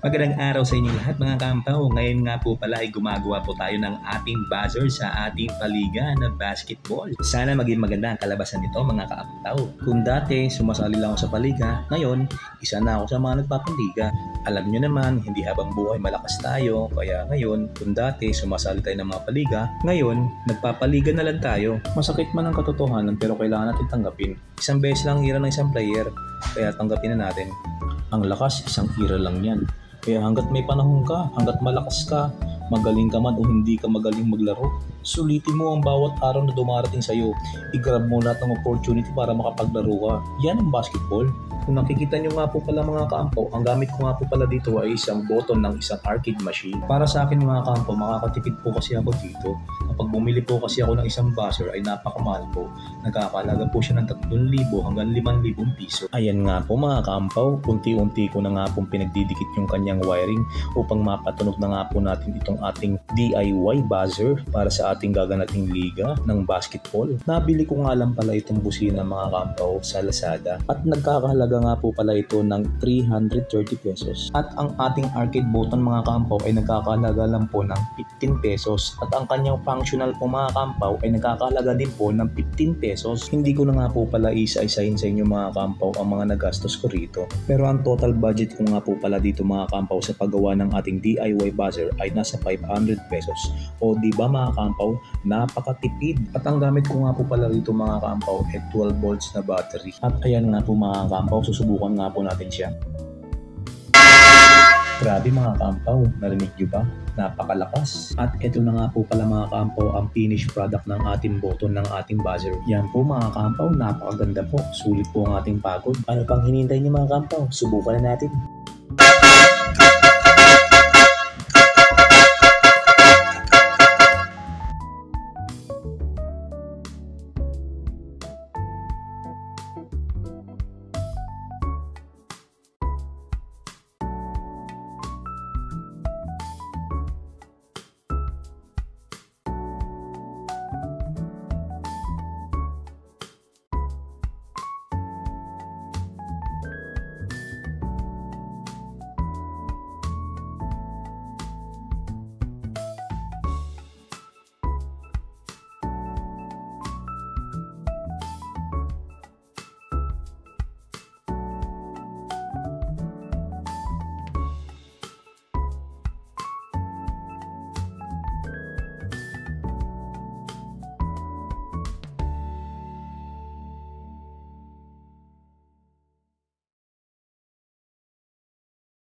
Magandang araw sa inyong lahat mga kampaw. Ngayon nga po pala ay gumagawa po tayo ng ating buzzer sa ating paliga na basketball. Sana maging maganda ang kalabasan nito mga kampaw. Kung dati sumasali lang ako sa paliga, ngayon isa na ako sa mga nagpapaliga. Alam nyo naman, hindi habang buhay malakas tayo, kaya ngayon kung dati sumasali tayo ng mga paliga, ngayon nagpapaliga na lang tayo. Masakit man ang katotohanan pero kailangan natin tanggapin. Isang beses lang ira ng isang player, kaya tanggapin na natin. Ang lakas, isang ira lang yan. Kaya hanggat may panahon ka, hanggat malakas ka, magaling ka man o hindi ka magaling maglaro, sulitin mo ang bawat araw na dumarating sa'yo. I-grab mo lahat ng opportunity para makapaglaro ka. Yan ang basketball. Kung nakikita nyo nga po pala mga kaampo, ang gamit ko nga po pala dito ay isang button ng isang arcade machine. Para sa akin mga kaampo, makakatipid po kasi ako dito. Kapag bumili po kasi ako ng isang buzzer ay napakamahal po. Nagkakalaga po siya ng 3,000 hanggang 5,000 piso. Ayan nga po mga kaampo, unti-unti ko na nga pong pinagdidikit yung kanyang wiring upang mapatunog na nga po natin itong ating DIY buzzer para sa ating gaganating liga ng basketball. Nabili ko nga lang pala itong busina mga kaampo sa Lazada at nagkakahalaga nga po pala ito ng 330 pesos. At ang ating arcade button mga kampaw ay nagkakahalaga lang po ng 15 pesos. At ang kanyang functional po mga kampaw ay nagkakahalaga din po ng 15 pesos. Hindi ko na nga po pala isa-isahin sa inyo mga kampaw ang mga nagastos ko rito. Pero ang total budget ko nga po pala dito mga kampaw sa paggawa ng ating DIY buzzer ay nasa 500 pesos. O di ba mga kampaw, napakatipid. At ang gamit ko nga po pala rito mga kampaw ay 12 volts na battery. At ayan nga po mga kampaw, susubukan nga po natin siya. Grabe mga kampaw, narinig nyo ba? Napakalakas. At ito na nga po pala mga kampaw ang finished product ng ating button ng ating buzzer. Yan po mga kampaw, napakaganda po. Sulit po ang ating pagod. Ano pang hinihintay nyo mga kampaw? Subukan na natin.